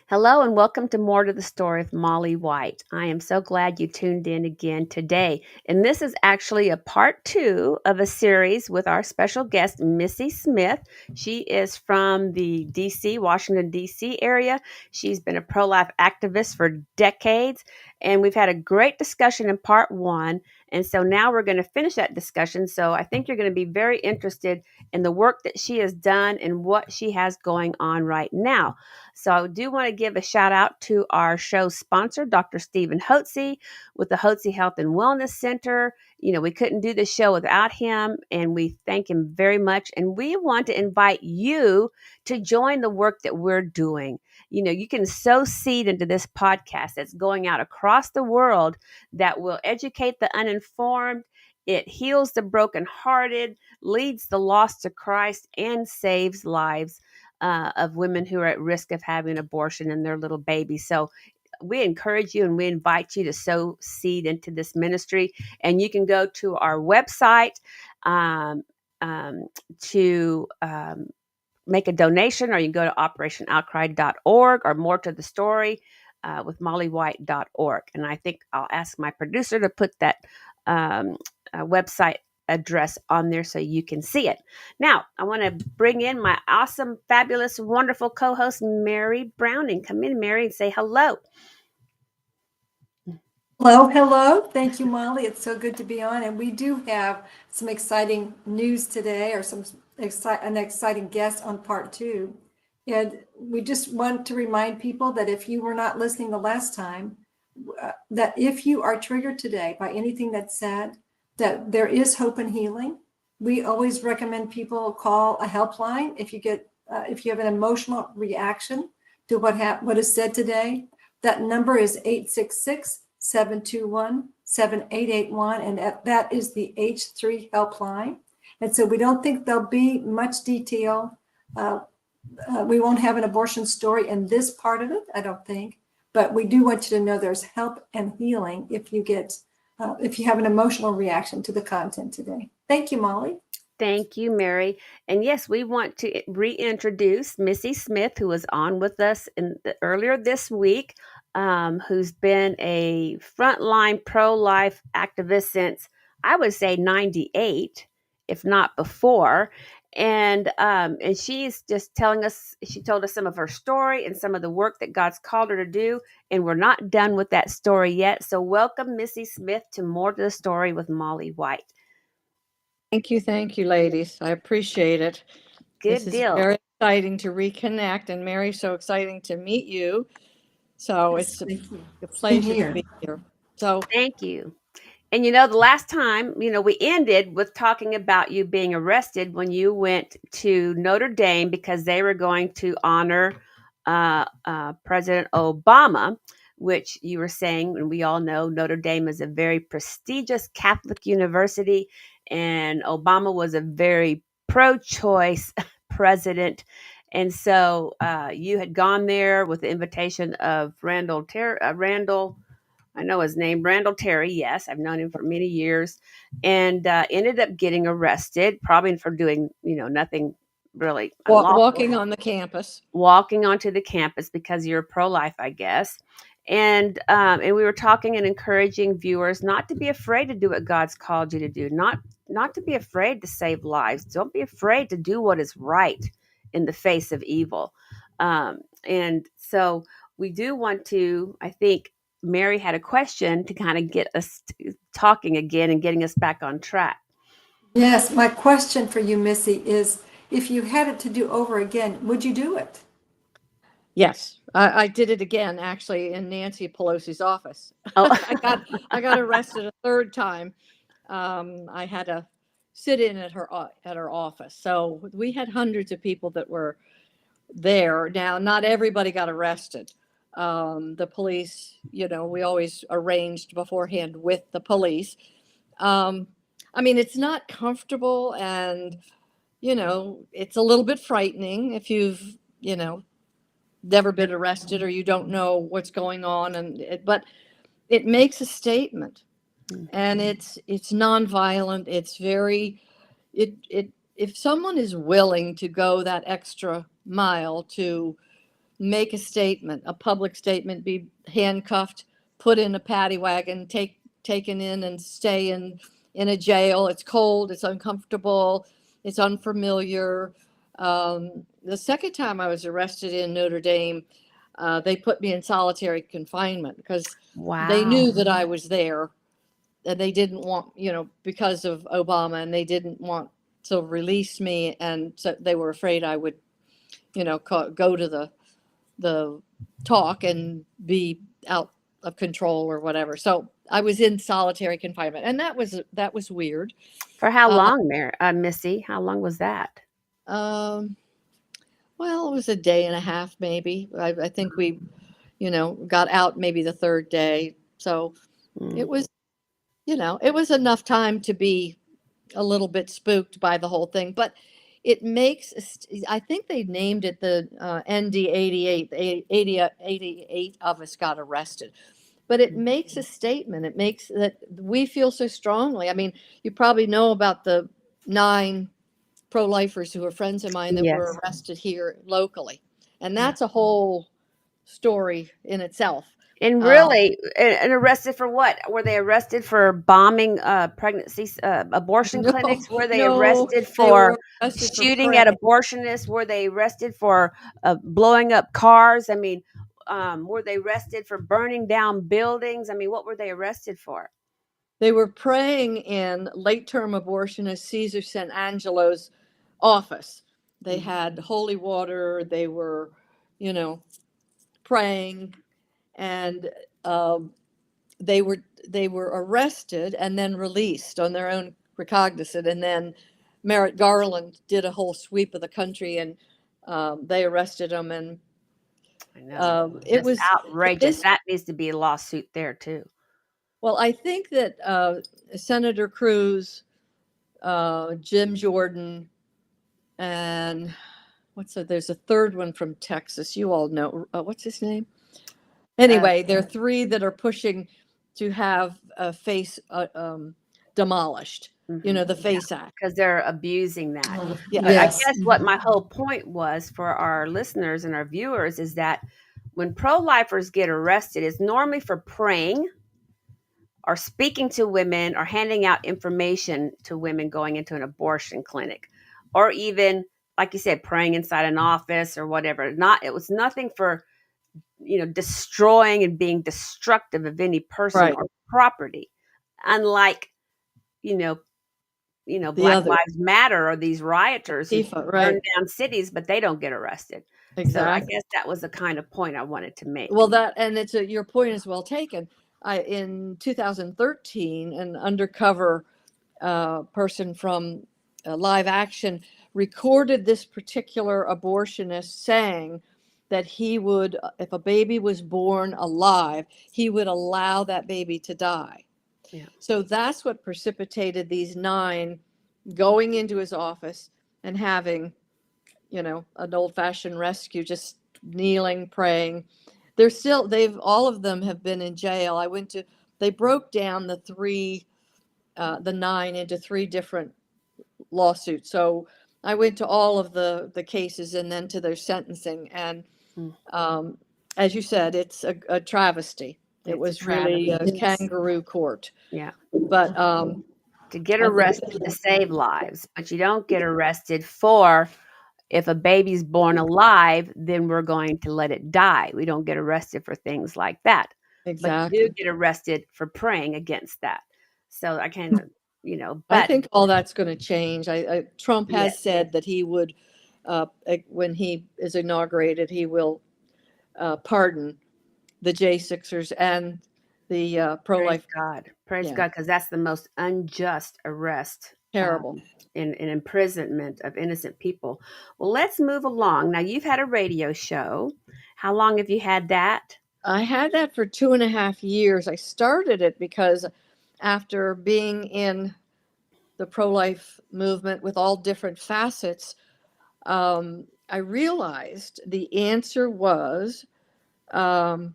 Hello and welcome to More to the Story with Molly White. I am so glad you tuned in again today. And this is actually a part two of a series with our special guest, Missy Smith. She is from the DC, Washington, DC area. She's been a pro life activist for decades. And we've had a great discussion in part one. And so now we're going to finish that discussion. So I think you're going to be very interested in the work that she has done and what she has going on right now. So I do want to give a shout out to our show sponsor, Dr. Stephen Hotze with the Hotze Health and Wellness Center. We couldn't do the show without him, and we thank him very much. And we want to invite you to join the work that we're doing. You can sow seed into this podcast that's going out across the world that will educate the uninformed. It heals the brokenhearted, leads the lost to Christ, and saves lives of women who are at risk of having abortion and their little babies. So we encourage you and we invite you to sow seed into this ministry. And you can go to our website to make a donation, or you can go to operationoutcry.org or more to the story with mollywhite.org. And I think I'll ask my producer to put that website address on there so you can see it. Now, I want to bring in my awesome, fabulous, wonderful co-host, Mary Browning. Come in, Mary, and say hello. Hello. Thank you, Molly. It's so good to be on. And we do have some exciting news today, or an exciting guest on part two. And we just want to remind people that if you were not listening the last time, that if you are triggered today by anything that's said, that there is hope and healing. We always recommend people call a helpline if you have an emotional reaction to what is said today. That number is 866-721-7881, and that is the H3 helpline. And so we don't think there'll be much detail. We won't have an abortion story in this part of it, I don't think. But we do want you to know there's help and healing if you have an emotional reaction to the content today. Thank you, Molly. Thank you, Mary. And yes, we want to reintroduce Missy Smith, who was on with us earlier this week, who's been a frontline pro-life activist since, I would say, 98, if not before. And she's just she told us some of her story and some of the work that God's called her to do. And we're not done with that story yet. So welcome, Missy Smith, to More to the Story with Molly White. Thank you, ladies. I appreciate it. Good this deal. Is very exciting to reconnect, and Mary, so exciting to meet you. So it's a pleasure to be here. So thank you. And the last time, we ended with talking about you being arrested when you went to Notre Dame because they were going to honor President Obama, which you were saying, and we all know Notre Dame is a very prestigious Catholic university, and Obama was a very pro-choice president. And so you had gone there with the invitation of Randall, I know his name, Randall Terry. Yes, I've known him for many years, and ended up getting arrested, probably for doing, nothing really walking on the campus. Walking onto the campus because you're pro-life, I guess. And we were talking and encouraging viewers not to be afraid to do what God's called you to do, not to be afraid to save lives. Don't be afraid to do what is right in the face of evil. And so we do want to, I think, Mary had a question to kind of get us talking again and getting us back on track. Yes, my question for you, Missy, is if you had it to do over again, would you do it? Yes, I did it again, actually, in Nancy Pelosi's office. Oh. I got arrested a third time. I had to sit in at her office. So we had hundreds of people that were there. Now, not everybody got arrested. The police, we always arranged beforehand with the police. It's not comfortable, and, it's a little bit frightening if you've, never been arrested or you don't know what's going on. But it makes a statement, and it's nonviolent. It's very, if someone is willing to go that extra mile to make a statement, a public statement, be handcuffed, put in a paddy wagon, taken in and stay in a jail. It's cold, it's uncomfortable, it's unfamiliar. The second time I was arrested in Notre Dame, they put me in solitary confinement because they Wow. knew that I was there, and they didn't want, because of Obama, and they didn't want to release me, and so they were afraid I would, go to the talk and be out of control or whatever. So I was in solitary confinement, and that was weird. For how Uh, long, Missy? How long was that? um, well, it was a day and a half, maybe. I think we, got out maybe the third day. So Mm. it was, it was enough time to be a little bit spooked by the whole thing, but it makes, I think they named it the ND 88, 88 of us got arrested, but it makes a statement. It makes that we feel so strongly. I mean, you probably know about the 9 pro-lifers who are friends of mine that were Yes. arrested here locally. And Yeah. that's a whole story in itself. And Uh, really, and arrested for what? Were they arrested for bombing pregnancy abortion no, clinics? Were they no, arrested they for were arrested for shooting at prey. abortionists? Were they arrested for blowing up cars? I mean, were they arrested for burning down buildings? I mean, what were they arrested for? They were praying in late-term abortionist Caesar St. Angelo's office. They Mhm. had holy water. They were, you know, praying, and um, they were arrested and then released on their own recognizance. And then Merrick Garland did a whole sweep of the country, and they arrested them. And I know. it Just was outrageous. this. That needs to be a lawsuit there too. Well, I think that Senator Cruz, Jim Jordan, and there's a third one from Texas. You all know, what's his name? Uh, Anyway, there are 3 that are pushing to have a face demolished. The Face Act. because they're abusing that. Yeah, But I Yes. guess what my whole point was for our listeners and our viewers is that when pro-lifers get arrested, it's normally for praying or speaking to women or handing out information to women going into an abortion clinic, or even, like you said, praying inside an office or whatever. It was nothing for, destroying and being destructive of any person right. or property. Unlike, you know, The Black other, Lives Matter or these rioters who Tifa, burn right. down cities, but they don't get arrested. So I Exactly. guess that was the kind of point I wanted to make. Well, your point is well taken. In 2013, an undercover person from Live Action recorded this particular abortionist saying that he would, if a baby was born alive, he would allow that baby to die. Yeah. So that's what precipitated these 9 going into his office and having, an old-fashioned rescue, just kneeling, praying. All of them have been in jail. They broke down the 9 into 3 different lawsuits. So I went to all of the cases and then to their sentencing. And Mm. as you said, it's a travesty. It It's a was really a travesty. Yes. kangaroo court. Yeah. But To get I think, arrested to save lives, but you don't get arrested for, if a baby's born alive, then we're going to let it die. We don't get arrested for things like that. But you do exactly. get arrested for praying against that. So I kind of, I but think all that's going to change. Trump yes, has said that he would, when he is inaugurated, he will pardon the J6ers and the praise pro-life. God. Praise Yeah, God, because that's the most unjust arrest, terrible. in imprisonment of innocent people. Well, let's move along. Now, you've had a radio show. How long have you had that? I had that for 2.5 years. I started it because after being in the pro-life movement with all different facets, I realized the answer was um,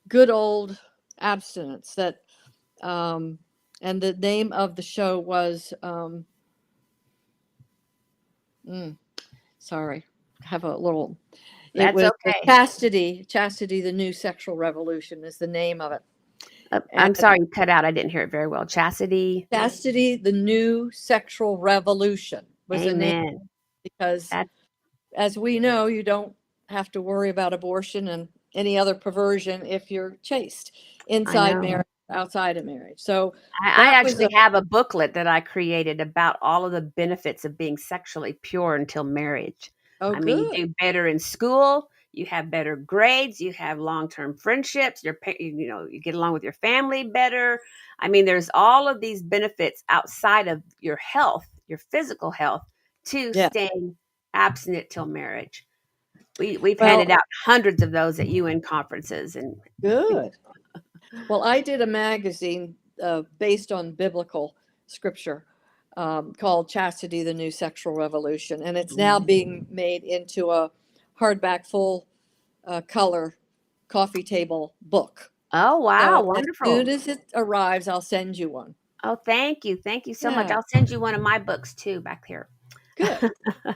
good old abstinence. Um, and the name of the show was, sorry. have a little. It That's was okay. Chastity, the New Sexual Revolution is the name of it. And I'm sorry you cut out. I didn't hear it very well. Chastity. Chastity, the New Sexual Revolution was the name, Amen. because, That as we know, you don't have to worry about abortion and any other perversion if you're chaste I inside know. marriage, outside of marriage. So I that was actually have a booklet that I created about all of the benefits of being sexually pure until marriage. oh, I mean, good. you do better in school, you have better grades, you have long-term friendships, you get along with your family better. I mean, there's all of these benefits outside of your health, your physical health, to Yeah. staying abstinent till marriage. We've handed Well, out hundreds of those at UN conferences, and good. Well, I did a magazine based on biblical scripture called Chastity, the New Sexual Revolution. And it's now being made into a hardback, full color coffee table book. oh wow, So as soon wonderful. as it arrives, I'll send you one. Oh, thank you. Thank you so much. Yeah, I'll send you one of my books too back here. good,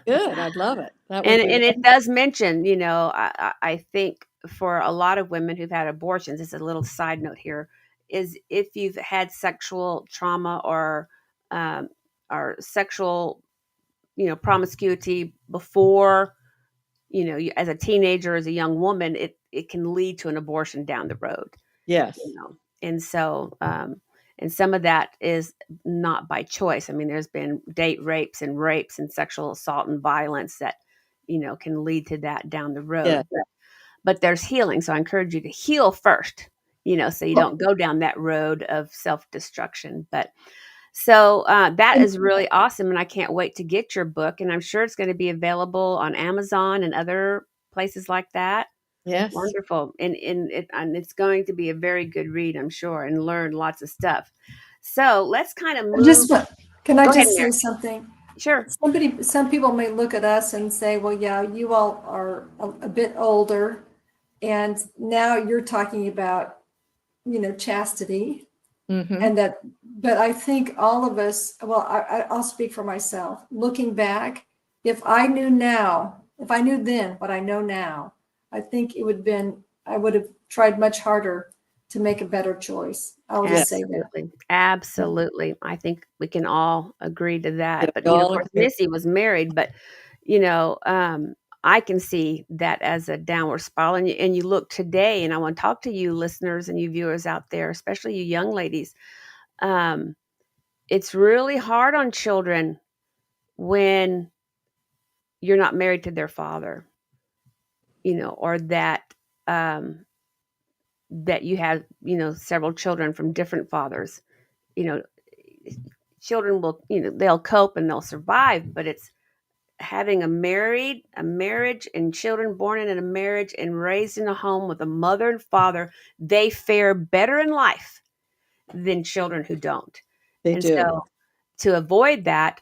good. I'd love it. That would And be it wonderful. does mention, I think for a lot of women who've had abortions, it's a little side note here, is if you've had sexual trauma um, or sexual, promiscuity before, as a teenager, as a young woman, it can lead to an abortion down the road. Yes. And so and some of that is not by choice. I mean, there's been date rapes and sexual assault and violence that can lead to that down the Yeah. road, but there's healing. So I encourage you to heal first, so you Well, don't go down that road of self-destruction. But so that and is really awesome, and I can't wait to get your book, and I'm sure it's going to be available on Amazon and other places like that. Yes. Wonderful. And it's going to be a very good read, I'm sure, and learn lots of stuff. So let's kind of move. can I Go ahead, just Mary. say something? Sure. Some people may look at us and say, well, yeah, you all are a bit older, and now you're talking about, chastity. Mm-hmm. And but I think all of us, well, I'll speak for myself. Looking back, if I knew then what I know now, I think I would have tried much harder to make a better choice. I'll Yeah. just say that. Absolutely. Absolutely. I think we can all agree to Yeah. that. But, We of all course, agree. Missy was married, but, you know, um, I can see that as a downward spiral. And you look today, and I want to talk to you listeners and you viewers out there, especially you young ladies. Um, it's really hard on children when you're not married to their father, or um, that you have, several children from different fathers. You know, children will, they'll cope and they'll survive, but it's having a marriage and children born in a marriage and raised in a home with a mother and father, they fare better in life than children who don't. They And do. so to avoid that,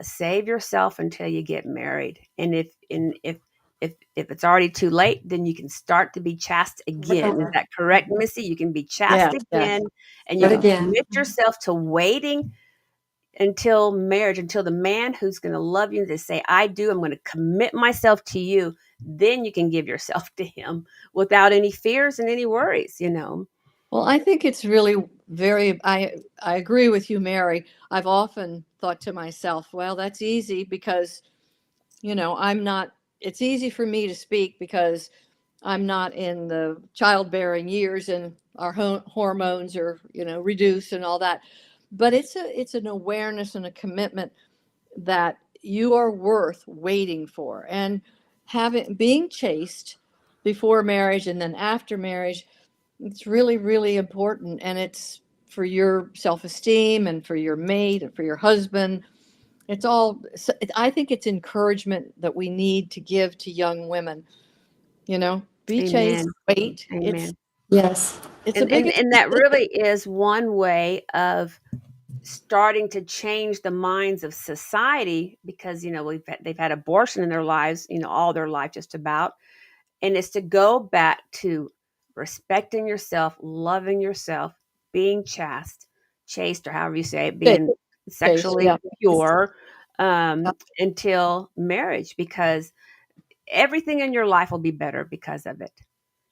save yourself until you get married. And if it's already too late, then you can start to be chaste again. Is that correct, Missy? You can be chaste Yes. Yes. again, and you But can again, commit yourself to waiting until marriage, until the man who's going to love you, to say, I do, I'm going to commit myself to you. Then you can give yourself to him without any fears and any worries. Well, I think it's really very, I agree with you, Mary. I've often thought to myself, well, that's easy because, I'm not, it's easy for me to speak because I'm not in the childbearing years and our hormones are, reduced and all that. But it's an awareness and a commitment that you are worth waiting for, and being chaste before marriage and then after marriage, it's really, really important. And it's for your self-esteem and for your mate and for your husband. It's all, I think it's encouragement that we need to give to young women, be chaste, Amen. wait. Amen. yes. It's a And, big and and that really is one way of starting to change the minds of society, because they've had abortion in their lives, all their life just about. And it's to go back to respecting yourself, loving yourself, being chaste, or however you say it, chaste, being chaste, sexually yeah. pure until marriage, because everything in your life will be better because of it.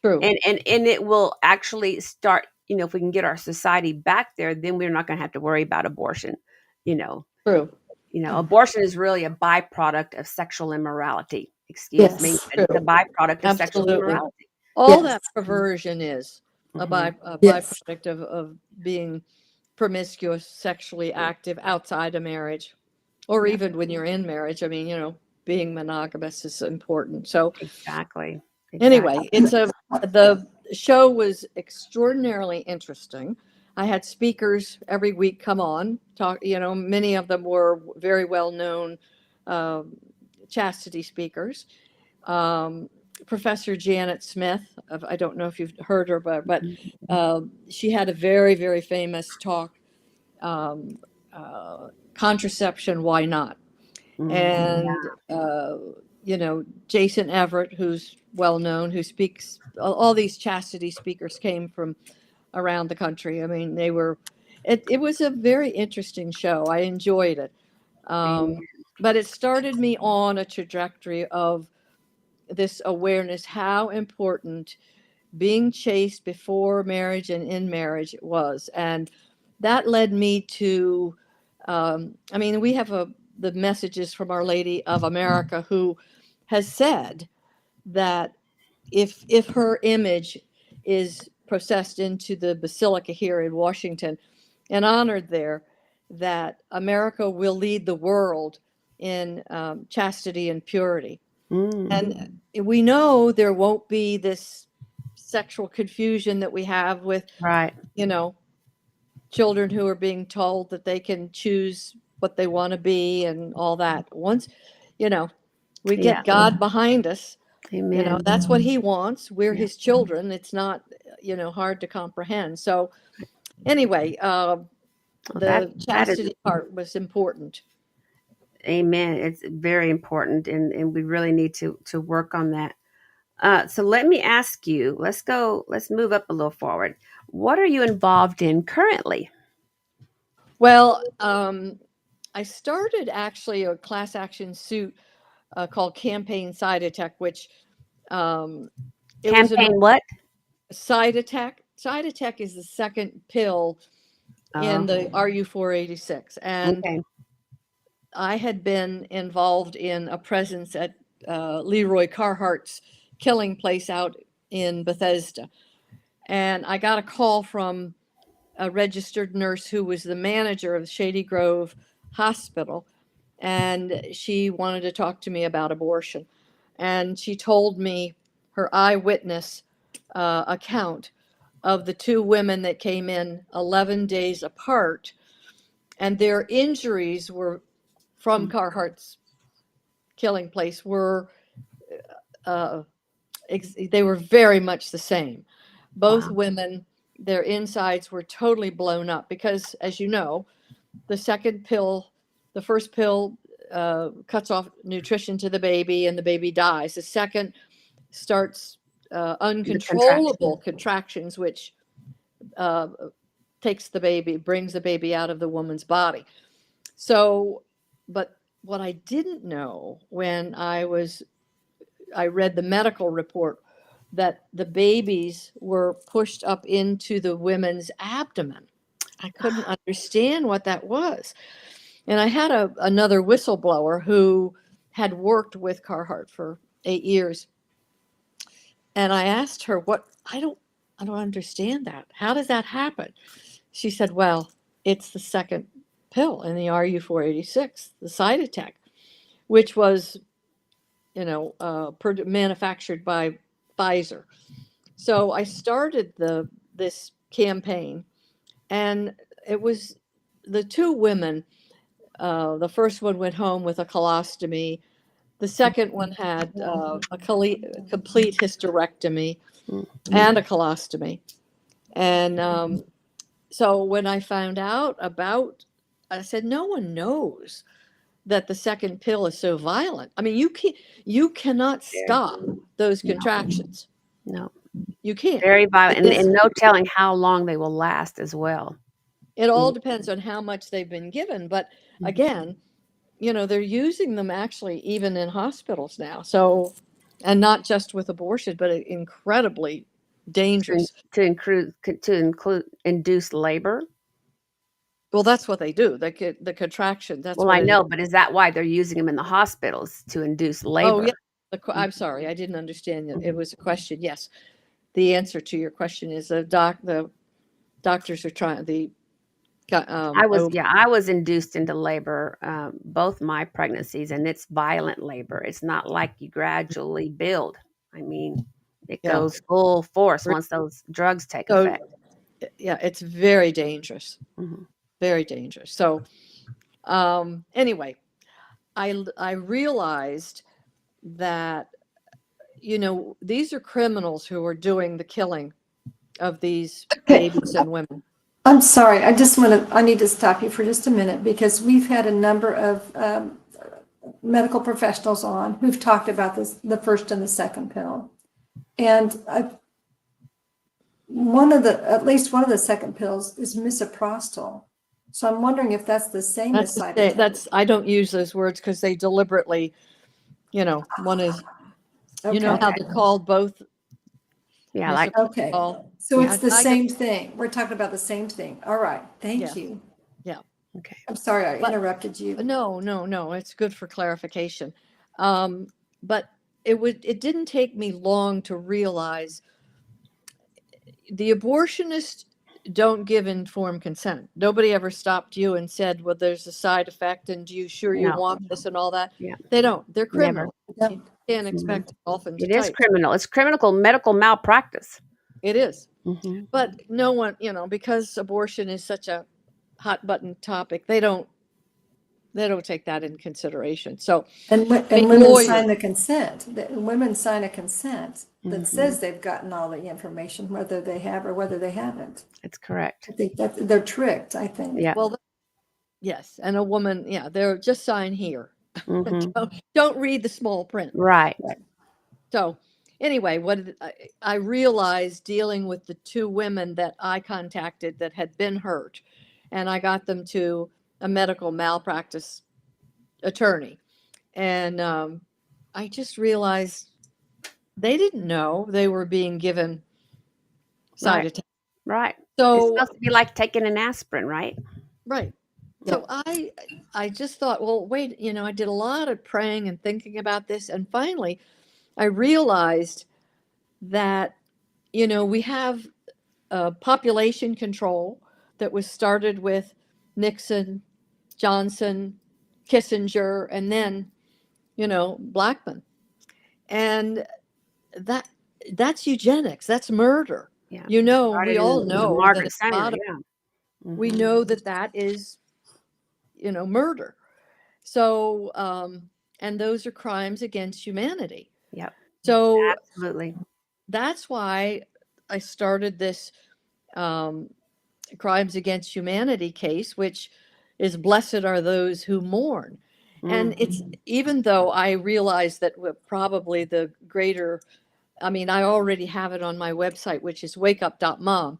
True. And it will actually start, if we can get our society back there, then we're not going to have to worry about abortion. You know, True. abortion is really a byproduct of sexual immorality. Excuse me, Yes. but it's a True. byproduct of sexual Absolutely. immorality. All that Yes. perversion is Hmm. a Yes. byproduct of being promiscuous, sexually active outside of marriage, or Yeah, even when you're in marriage. I mean, being monogamous is important. So exactly. Exactly. anyway, the show was extraordinarily interesting. I had speakers every week come on talk. Many of them were very well known um chastity speakers. Um, Professor Janet Smith, I don't know if you've heard her, but she had a very, very famous talk, um, contraception, why not? And Jason Everett, who's well known, who speaks. All these chastity speakers came from around the country. I mean, it was a very interesting show. I enjoyed it. Amen. But it started me on a trajectory of this awareness how important being chaste before marriage and in marriage was. And that led me to, I mean, we have the messages from Our Lady of America, who has said that if her image is processed into the basilica here in Washington and honored there, that America will lead the world in chastity and purity. Mm, And we know there won't be this sexual confusion that we have with, right. you know, children who are being told that they can choose what they want to be and all that. Once, you know, we Yeah. get God behind us, Amen. that's what he wants. We're Yeah. his children. It's not, hard to comprehend. So anyway, Well, that the that is chastity part was important. amen. It's very important, and we really need to work on that. So let me ask you. Let's go. Let's move up a little forward. What are you involved in currently? Well, I started actually a class action suit called Campaign Side Attack, which um, it was an Campaign what? side attack. Side attack is the second pill in Oh, the RU486, and okay. I had been involved in a presence at Leroy Carhart's killing place out in Bethesda, and I got a call from a registered nurse who was the manager of Shady Grove Hospital, and she wanted to talk to me about abortion. And she told me her eyewitness account of the two women that came in 11 days apart, and their injuries were from Mm, Carhart's killing place were uh, they were very much the same. Both wow. women, their insides were totally blown up because, as you know, the second pill, the first pill cuts off nutrition to the baby and the baby dies. The second starts The contraction. uncontrollable contractions, which uh, takes the baby, brings the baby out of the woman's body. So, but what I didn't know when I read the medical report that the babies were pushed up into the women's abdomen. I couldn't understand what that was. And I had another whistleblower who had worked with Carhartt for 8 years. And I asked her, I don't understand that. How does that happen? She said, well, it's the second pill in the RU486, the side attack, which was, manufactured by Pfizer. So I started this campaign, and it was the two women. The first one went home with a colostomy. The second one had complete hysterectomy Mm, and a colostomy. And so when I found out about, I said, no one knows that the second pill is so violent. I mean, you cannot there. stop those No, contractions. no. You can't. Very It violent, is. and no telling how long they will last as well. It all Mm, depends on how much they've been given. But mhm. again, they're using them actually even in hospitals now. So and not just with abortion, but incredibly dangerous. To include induce labor. Well, that's what they do. The contraction. That's Well, what I it is. know, but is that why they're using them in the hospitals to induce Oh, labor? yeah. I'm sorry, I didn't understand that. It was a question. Yes, the answer to your question is the doctors are trying I was induced into labor, both my pregnancies, and it's violent labor. It's not like you gradually build. I mean, it yeah. goes full force once those drugs take So effect. yeah, it's very dangerous, Mhm. very dangerous. So anyway, I realized that these are criminals who are doing the killing of these Okay, babies and women. I'm sorry. I need to stop you for just a minute because we've had a number of medical professionals on who've talked about this, the first and the second pill. And at least one of the second pills is misoprostol. So I'm wondering if that's the same as side effect. I don't use those words because they deliberately, one is, Okay. how they're called both. Yeah, like Okay. misoprostol. So Yeah. it's the same thing. We're talking about the same thing. All right. Thank Yeah. you. Yeah. okay. I'm sorry I But- interrupted you. No. It's good for clarification. But it didn't take me long to realize the abortionists don't give informed consent. Nobody ever stopped you and said, well, there's a side effect and you sure you No. want this and all that? Yeah. They don't. They're Never. criminal. Yeah. You can't expect a dolphin to It is type. criminal. It's criminal medical malpractice. It is. Mhm. But no one, because abortion is such a hot button topic, they don't take that in consideration. So And being women lawyer, sign the consent. Women sign a consent that Mhm. says they've gotten all the information, whether they have or whether they haven't. It's correct. I think that they're tricked, I think. Yeah. well, yes, and a woman, yeah, they're just sign here. Mhm. Don't read the small print. Right. So anyway, I realized dealing with the two women that I contacted that had been hurt, and I got them to a medical malpractice attorney, and I just realized they didn't know they were being given side Right. effects. Right. It's So supposed to be like taking an aspirin, right? right. So I just thought, well, wait, I did a lot of praying and thinking about this, and finally I realized that we have population control that was started with Nixon, Johnson, Kissinger, and then Blackman, and that that's eugenics. That's murder. Yeah. We Started all in know that Margaret at the Sanger, bottom, yeah. we Mhm. know that is murder. So and those are crimes against humanity. Yep. So Absolutely. that's why I started this um, crimes against humanity case, which is blessed are those who mourn. And it's even though I realize that probably the greater, I mean, I already have it on my website, which is wakeup.mom,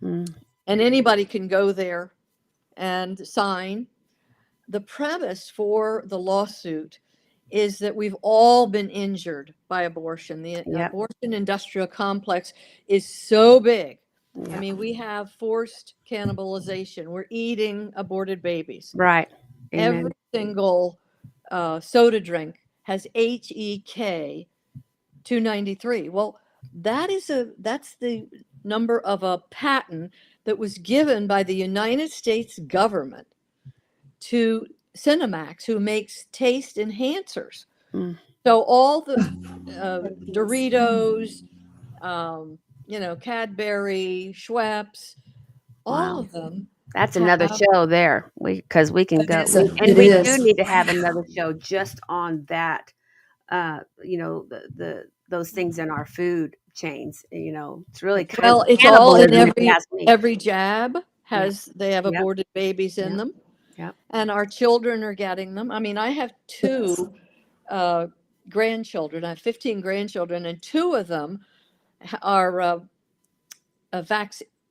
Mm. and anybody can go there and sign. The premise for the lawsuit is that we've all been injured by abortion. The Yep. abortion industrial complex is so big. I Yep. mean, we have forced cannibalization. We're eating aborted babies. Right. Amen. Every single soda drink has HEK 293. Well, that's the number of a patent that was given by the United States government to Cinemax, who makes taste enhancers. Mm. So all the Doritos, Cadbury, Schweppes, all Wow. of them That's another have. show there. Because we can go, and It we is. do need to have another show just on that. Those things in our food chains. It's really Well, it's all in cannibalism, if you ask me. every jab Yeah. they have Yep. aborted babies in Yep. them, Yep. and our children are getting them. I mean, I have two grandchildren. I have 15 grandchildren, and two of them are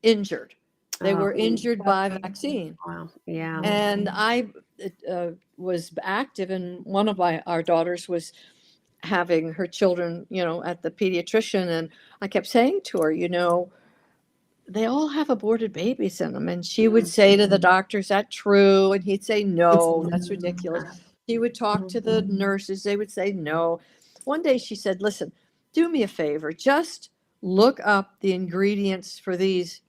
injured. They Oh, were injured by vaccine. wow. Yeah. And I was active, and one of our daughters having her children, at the pediatrician. And I kept saying to her, they all have aborted babies in them. And she would say to the doctor, is that true? And he'd say, no, that's ridiculous. She would talk to the nurses. They would say, no. One day she said, listen, do me a favor. Just look up the ingredients for these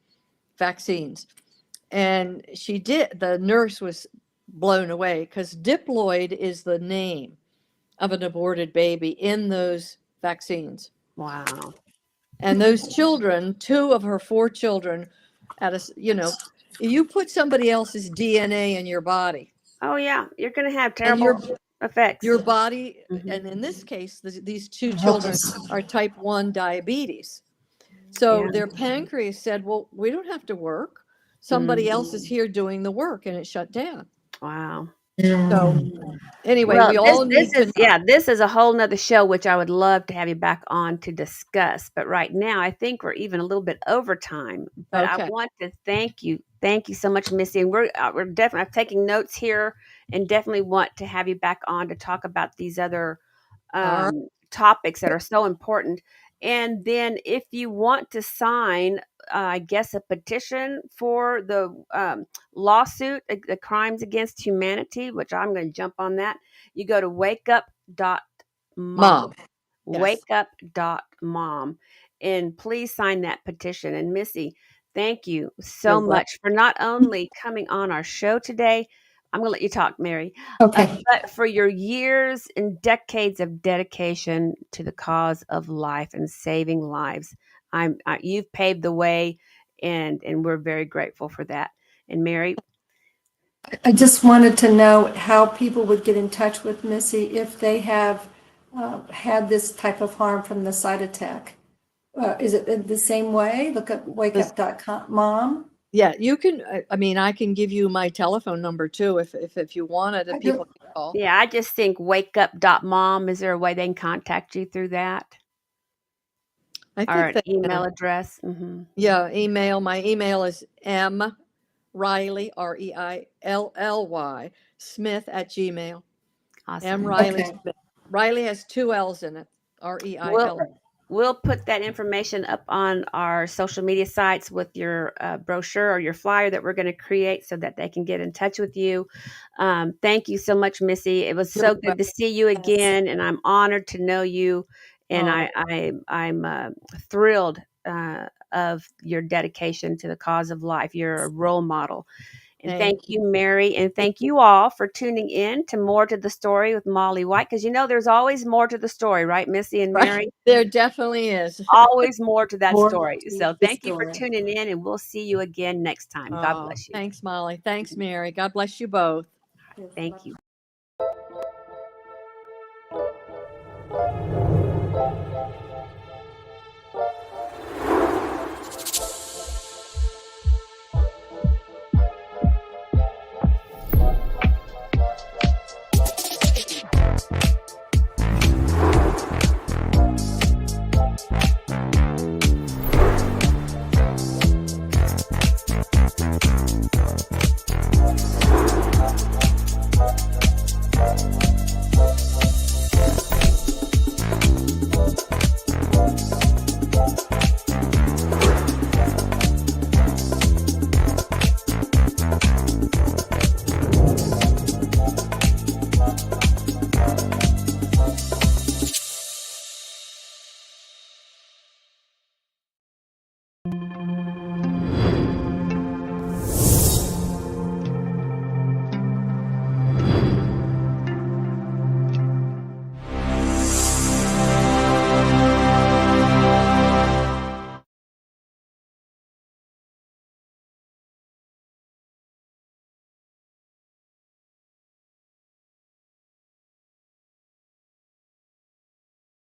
vaccines. And she did. The nurse was blown away because diploid is the name of an aborted baby in those vaccines. Wow. And those children, 2 of her 4 children, you put somebody else's DNA in your body. Oh yeah, you're going to have terrible effects. Your body, Mhm. and in this case, these 2 children are type 1 diabetes. So Yeah. their pancreas said, well, we don't have to work. Somebody else is here doing the work, and it shut down. Wow. So anyway, Well, we all need to know. this is a whole nother show, which I would love to have you back on to discuss. But right now, I think we're even a little bit over time. But I Okay. want to thank you so much, Missy. And we're definitely I'm taking notes here, and definitely want to have you back on to talk about these other All right. topics that are so important. And then, if you want to sign, I guess, a petition for the lawsuit, the crimes against humanity, which I'm going to jump on that. You go to wakeup.mom, Mom. Yes. wakeup.mom, and please sign that petition. And Missy, thank you so You're welcome. much for not only coming on our show today. I'm going to let you talk, Mary. Okay. But for your years and decades of dedication to the cause of life and saving lives, you've paved the way, and we're very grateful for that. And Mary, I just wanted to know how people would get in touch with Missy if they have had this type of harm from the side attack. Is it the same way? Look up wakeup.com, mom. Yeah, you can. I can give you my telephone number too, if you wanted, and people can call. yeah, I just think wakeup.mom. Is there a way they can contact you through that? I Or think an that email address? Mm-hmm. yeah, email. My email is mriley REILLY Smith@gmail. Awesome. Riley Okay. Smith. Riley has 2 L's in it. REIL. We'll put that information up on our social media sites with your brochure or your flyer that we're going to create so that they can get in touch with you. Thank you so much, Missy. It was so good to see you again, and I'm honored to know you. And I'm thrilled of your dedication to the cause of life. You're a role model. And thank you, Mary, and thank you all for tuning in to More to the Story with Molly White, because there's always more to the story, right, Missy and Mary? Right. There definitely is. Always more to that More story. to So the thank you for story. tuning in, and we'll see you again next time. God bless you. Thanks, Molly. Thanks, Mary. God bless you both. Yes, Thank you.